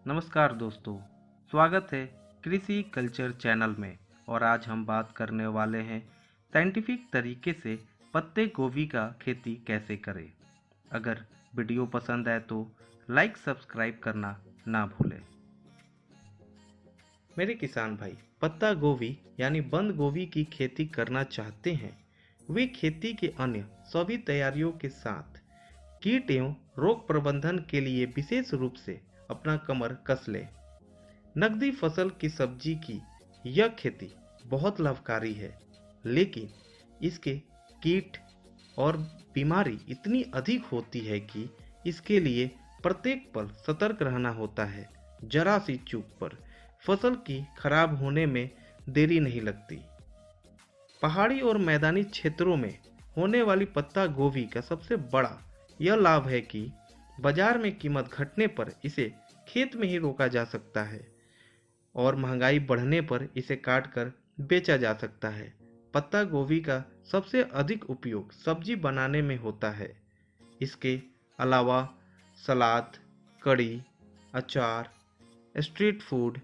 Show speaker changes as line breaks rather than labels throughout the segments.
नमस्कार दोस्तों, स्वागत है कृषि कल्चर चैनल में। और आज हम बात करने वाले हैं साइंटिफिक तरीके से पत्ते गोभी का खेती कैसे करें। अगर वीडियो पसंद आए तो लाइक सब्सक्राइब करना ना भूलें। मेरे किसान भाई पत्ता गोभी यानी बंद गोभी की खेती करना चाहते हैं, वे खेती के अन्य सभी तैयारियों के साथ कीट एवं रोग प्रबंधन के लिए विशेष रूप से अपना कमर कस ले। नकदी फसल की सब्जी की यह खेती बहुत लाभकारी है, लेकिन इसके कीट और बीमारी इतनी अधिक होती है कि इसके लिए प्रत्येक पल सतर्क रहना होता है। जरा सी चूक पर फसल की खराब होने में देरी नहीं लगती। पहाड़ी और मैदानी क्षेत्रों में होने वाली पत्ता गोभी का सबसे बड़ा यह लाभ है कि बाजार में कीमत घटने पर इसे खेत में ही रोका जा सकता है और महंगाई बढ़ने पर इसे काटकर बेचा जा सकता है। पत्ता गोभी का सबसे अधिक उपयोग सब्जी बनाने में होता है। इसके अलावा सलाद, कड़ी, अचार, स्ट्रीट फूड,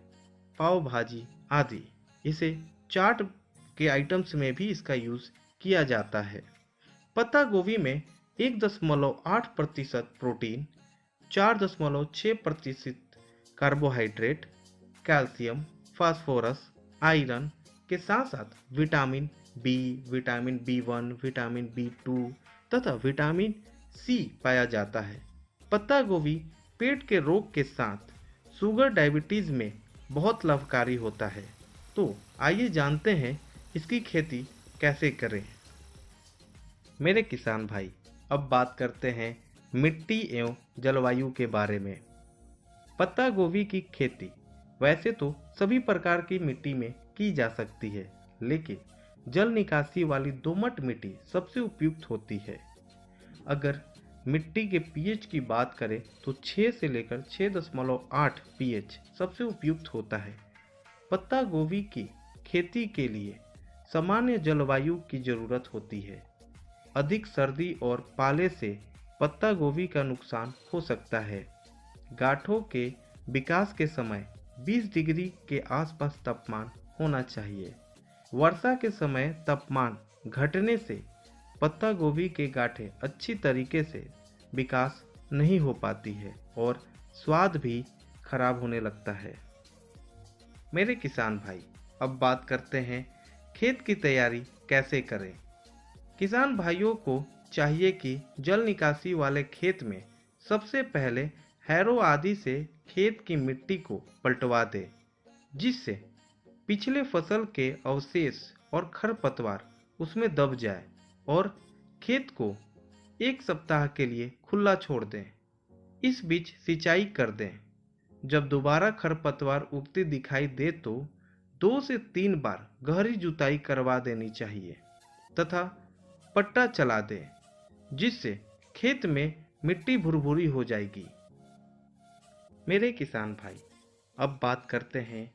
पाव भाजी आदि इसे चाट के आइटम्स में भी इसका यूज़ किया जाता है। पत्ता गोभी में 1.8% प्रोटीन, 4.6% कार्बोहाइड्रेट, कैल्शियम, फास्फोरस, आयरन के साथ साथ vitamin B, vitamin B 1, vitamin B 2 तथा विटामिन सी पाया जाता है। पत्ता गोभी पेट के रोग के साथ शुगर डायबिटीज़ में बहुत लाभकारी होता है। तो आइए जानते हैं इसकी खेती कैसे करें। मेरे किसान भाई अब बात करते हैं मिट्टी एवं जलवायु के बारे में। पत्ता गोभी की खेती वैसे तो सभी प्रकार की मिट्टी में की जा सकती है, लेकिन जल निकासी वाली दोमट मिट्टी सबसे उपयुक्त होती है। अगर मिट्टी के पीएच की बात करें तो 6 से लेकर 6.8 पीएच सबसे उपयुक्त होता है। पत्ता गोभी की खेती के लिए सामान्य जलवायु की जरूरत होती है। अधिक सर्दी और पाले से पत्ता गोभी का नुकसान हो सकता है। गांठों के विकास के समय 20 डिग्री के आसपास तापमान होना चाहिए। वर्षा के समय तापमान घटने से पत्ता गोभी के गांठें अच्छी तरीके से विकास नहीं हो पाती है और स्वाद भी खराब होने लगता है। मेरे किसान भाई अब बात करते हैं खेत की तैयारी कैसे करें। किसान भाइयों को चाहिए कि जल निकासी वाले खेत में सबसे पहले हैरो आदि से खेत की मिट्टी को पलटवा दें, जिससे पिछले फसल के अवशेष और खरपतवार उसमें दब जाए और खेत को 1 सप्ताह के लिए खुला छोड़ दें। इस बीच सिंचाई कर दें। जब दोबारा खरपतवार उगती दिखाई दे तो 2 से 3 बार गहरी जुताई करवा देनी चाहिए तथा पट्टा चला दें, जिससे खेत में मिट्टी भुरभुरी हो जाएगी। मेरे किसान भाई अब बात करते हैं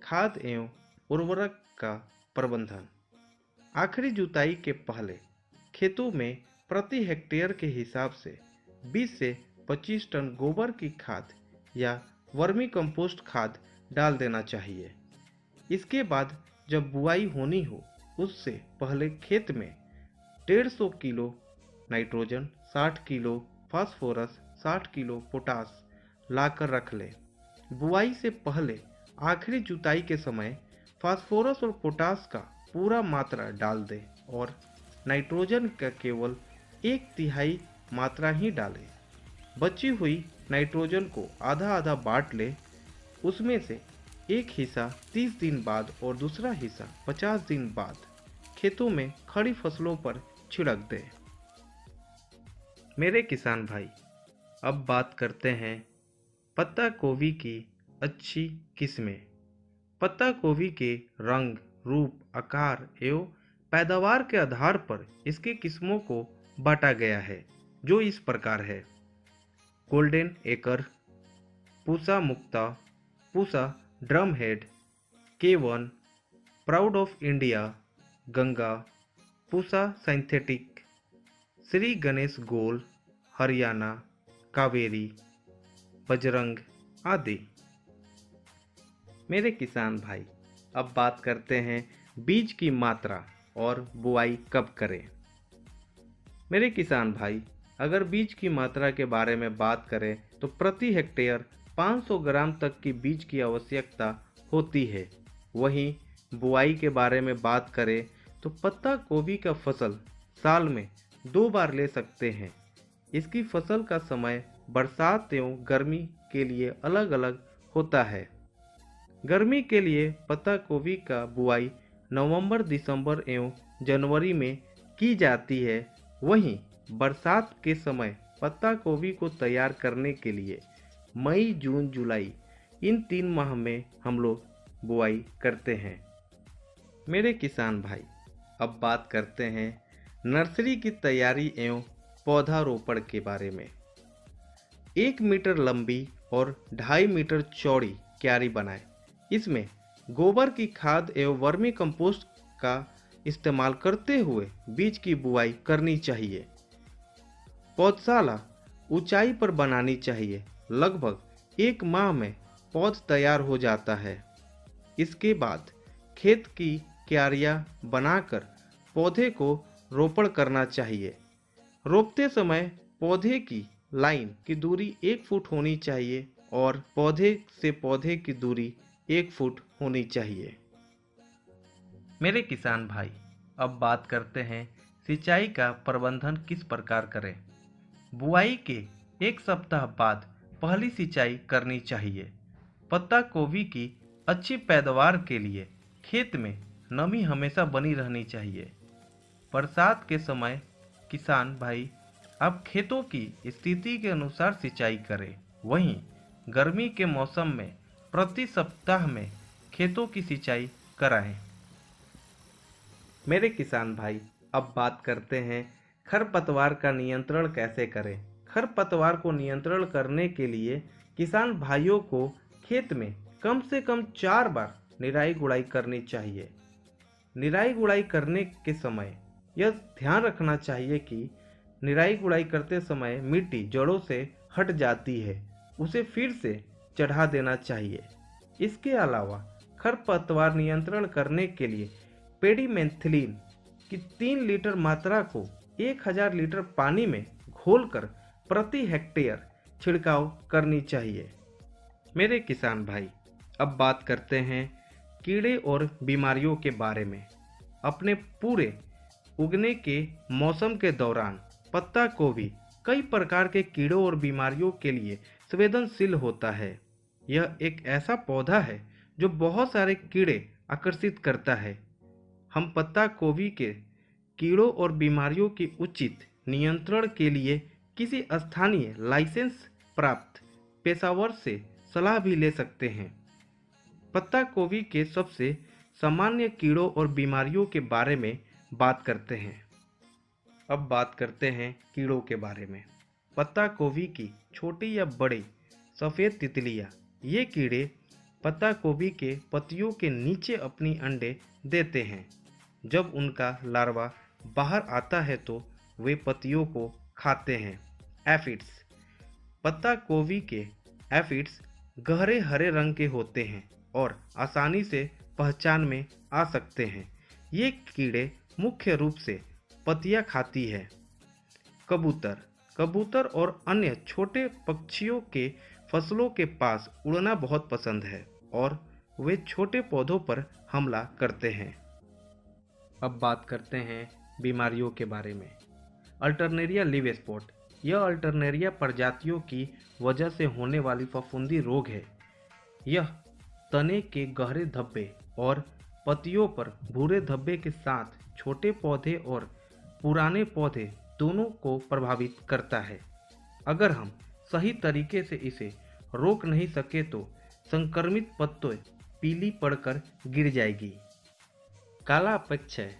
खाद एवं उर्वरक का प्रबंधन। आखिरी जुताई के पहले खेतों में प्रति हेक्टेयर के हिसाब से 20 से 25 टन गोबर की खाद या वर्मी कंपोस्ट खाद डाल देना चाहिए। इसके बाद जब बुआई होनी हो उससे पहले खेत में 150 kilo nitrogen, 60 kilo phosphorus, 60 kilo potash लाकर रख ले। बुआई से पहले आखिरी जुताई के समय फास्फोरस और पोटास का पूरा मात्रा डाल दें और नाइट्रोजन का केवल 1/3 मात्रा ही डालें। बची हुई नाइट्रोजन को आधा आधा बांट ले। उसमें से एक हिस्सा 30 दिन बाद और दूसरा हिस्सा 50 दिन बाद खेतों में खड़ी फसलों पर छिड़क दें। मेरे किसान भाई अब बात करते हैं पत्ता गोभी की अच्छी किस्में। पत्ता गोभी के रंग, रूप, आकार एवं पैदावार के आधार पर इसकी किस्मों को बांटा गया है, जो इस प्रकार है: Golden Acre, Pusa Mukta, Pusa Drumhead, K1, Proud of India, Ganga, Pusa Synthetic, Shri Ganesh Gol, Haryana, Kaveri, Bajrang आदि। मेरे किसान भाई, अब बात करते हैं बीज की मात्रा और बुआई कब करें। मेरे किसान भाई, अगर बीज की मात्रा के बारे में बात करें तो प्रति हेक्टेयर 500 ग्राम तक की बीज की आवश्यकता होती है। वहीं बुआई के बारे में बात करें तो पत्ता गोभी का फसल साल में 2 बार ले सकते हैं। इसकी फसल का समय बरसात एवं गर्मी के लिए अलग अलग होता है। गर्मी के लिए पत्ता गोभी का बुआई नवंबर, दिसंबर एवं जनवरी में की जाती है। वहीं बरसात के समय पत्ता गोभी को तैयार करने के लिए मई, जून, जुलाई इन 3 माह में हम लोग बुआई करते हैं। मेरे किसान भाई, अब बात करते हैं नर्सरी की तैयारी एवं पौधारोपण के बारे में। 1 मीटर लंबी और 2.5 मीटर चौड़ी क्यारी बनाएं। इसमें गोबर की खाद एवं वर्मी कंपोस्ट का इस्तेमाल करते हुए बीज की बुआई करनी चाहिए। पौधशाला ऊंचाई पर बनानी चाहिए। लगभग 1 माह में पौध तैयार हो जाता है। इसके बाद खेत की क्यारियां बनाकर पौधे को रोपण करना चाहिए। रोपते समय पौधे की लाइन की दूरी 1 फुट होनी चाहिए और पौधे से पौधे की दूरी 1 फुट होनी चाहिए। मेरे किसान भाई, अब बात करते हैं सिंचाई का प्रबंधन किस प्रकार करें। बुआई के 1 सप्ताह बाद पहली सिंचाई करनी चाहिए। पत्ता गोभी की अच्छी पैदावार के लिए खेत में नमी हमेशा बनी रहनी चाहिए। बरसात के समय किसान भाई, आप खेतों की स्थिति के अनुसार सिंचाई करें। वहीं गर्मी के मौसम में प्रति सप्ताह में खेतों की सिंचाई कराएं। मेरे किसान भाई, अब बात करते हैं खरपतवार का नियंत्रण कैसे करें। खरपतवार को नियंत्रण करने के लिए किसान भाइयों को खेत में कम से कम 4 बार निराई गुड़ाई करनी चाहिए। निराई गुड़ाई करने के समय यह ध्यान रखना चाहिए कि निराई गुड़ाई करते समय मिट्टी जड़ों से हट जाती है, उसे फिर से चढ़ा देना चाहिए। इसके अलावा खरपतवार नियंत्रण करने के लिए पेडीमेथिलीन की 3 लीटर मात्रा को 1000 लीटर पानी में घोलकर प्रति हेक्टेयर छिड़काव करनी चाहिए। मेरे किसान भाई, अब बात करते हैं कीड़े और बीमारियों के बारे में। अपने पूरे उगने के मौसम के दौरान पत्ता गोभी कई प्रकार के कीड़ों और बीमारियों के लिए संवेदनशील होता है। यह एक ऐसा पौधा है जो बहुत सारे कीड़े आकर्षित करता है। हम पत्ता गोभी के कीड़ों और बीमारियों के उचित नियंत्रण के लिए किसी स्थानीय लाइसेंस प्राप्त पेशेवर से सलाह भी ले सकते हैं। पत्ता गोभी के सबसे सामान्य कीड़ों और बीमारियों के बारे में बात करते हैं। अब बात करते हैं कीड़ों के बारे में। पत्ता गोभी की छोटी या बड़ी सफ़ेद तितलियाँ, ये कीड़े पत्ता गोभी के पत्तियों के नीचे अपनी अंडे देते हैं। जब उनका लार्वा बाहर आता है तो वे पत्तियों को खाते हैं। एफिड्स, पत्ता गोभी के एफिड्स गहरे हरे रंग के होते हैं और आसानी से पहचान में आ सकते हैं। ये कीड़े मुख्य रूप से पत्तियां खाती है। कबूतर, कबूतर और अन्य छोटे पक्षियों के फसलों के पास उड़ना बहुत पसंद है और वे छोटे पौधों पर हमला करते हैं। अब बात करते हैं बीमारियों के बारे में। अल्टरनेरिया लीफ स्पॉट, यह अल्टरनेरिया प्रजातियों की वजह से होने वाली फफूंदी रोग है। यह तने के गहरे धब्बे और पत्तियों पर भूरे धब्बे के साथ छोटे पौधे और पुराने पौधे दोनों को प्रभावित करता है। अगर हम सही तरीके से इसे रोक नहीं सके तो संक्रमित पत्ते पीली पड़कर गिर जाएगी। काला अपक्षय,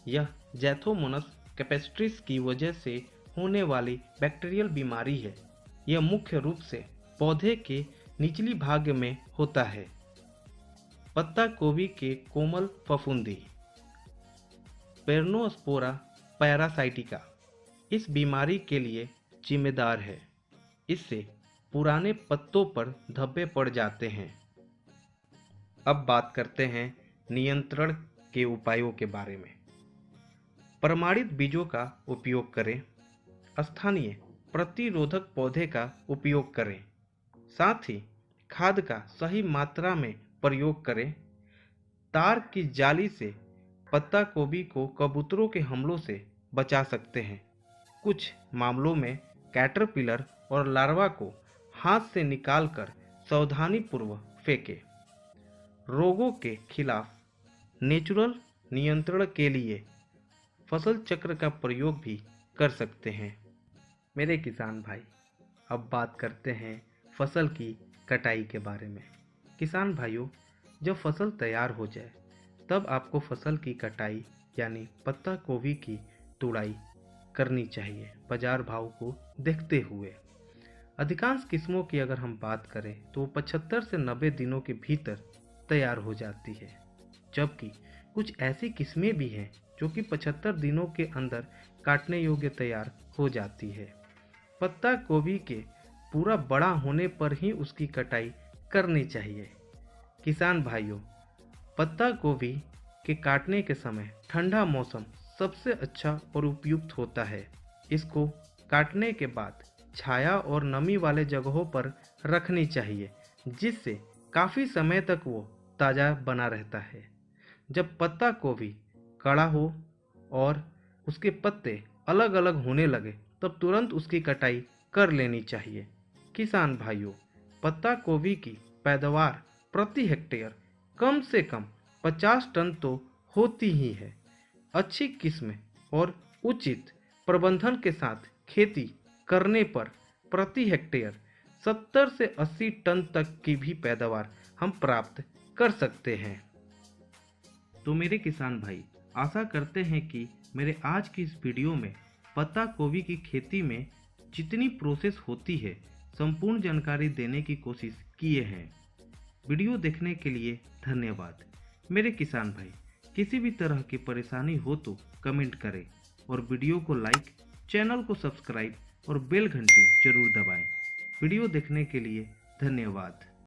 यह जैथोमोनस कैपेस्ट्रिस की वजह से होने वाली बैक्टीरियल बीमारी है। यह मुख्य रूप से पौधे के निचली भाग में होता है। पत्ता गोभी के कोमल फफूंदी, पेर्नोस्पोरा पैरासाइटिका, इस बीमारी के लिए जिम्मेदार है। इससे पुराने पत्तों पर धब्बे पड़ जाते हैं। अब बात करते हैं नियंत्रण के उपायों के बारे में। प्रमाणित बीजों का उपयोग करें। स्थानीय प्रतिरोधक पौधे का उपयोग करें। साथ ही खाद का सही मात्रा में प्रयोग करें। तार की जाली से पत्ता गोभी को कबूतरों के हमलों से बचा सकते हैं। कुछ मामलों में कैटरपिलर और लार्वा को हाथ से निकालकर सावधानीपूर्वक फेंकें। रोगों के खिलाफ नेचुरल नियंत्रण के लिए फसल चक्र का प्रयोग भी कर सकते हैं। मेरे किसान भाई, अब बात करते हैं फसल की कटाई के बारे में। किसान भाइयों, जब फसल तैयार हो जाए तब आपको फसल की कटाई यानी पत्ता गोभी की तुड़ाई करनी चाहिए बाजार भाव को देखते हुए। अधिकांश किस्मों की अगर हम बात करें तो 75 से 90 दिनों के भीतर तैयार हो जाती है, जबकि कुछ ऐसी किस्में भी हैं जो कि 75 दिनों के अंदर काटने योग्य तैयार हो जाती है। पत्ता गोभी के पूरा बड़ा होने पर ही उसकी कटाई करनी चाहिए। किसान भाइयों, पत्ता गोभी के काटने के समय ठंडा मौसम सबसे अच्छा और उपयुक्त होता है। इसको काटने के बाद छाया और नमी वाले जगहों पर रखनी चाहिए, जिससे काफ़ी समय तक वो ताज़ा बना रहता है। जब पत्ता गोभी कड़ा हो और उसके पत्ते अलग अलग होने लगे तब तुरंत उसकी कटाई कर लेनी चाहिए। किसान भाइयों, पत्ता गोभी की पैदावार प्रति हेक्टेयर कम से कम 50 टन तो होती ही है। अच्छी किस्म और उचित प्रबंधन के साथ खेती करने पर प्रति हेक्टेयर 70 से 80 टन तक की भी पैदावार हम प्राप्त कर सकते हैं। तो मेरे किसान भाई, आशा करते हैं कि मेरे आज की इस वीडियो में पत्ता गोभी की खेती में जितनी प्रोसेस होती है संपूर्ण जानकारी देने की कोशिश किए हैं। वीडियो देखने के लिए धन्यवाद। मेरे किसान भाई, किसी भी तरह की परेशानी हो तो कमेंट करें और वीडियो को लाइक, चैनल को सब्सक्राइब और बेल घंटी जरूर दबाएं। वीडियो देखने के लिए धन्यवाद।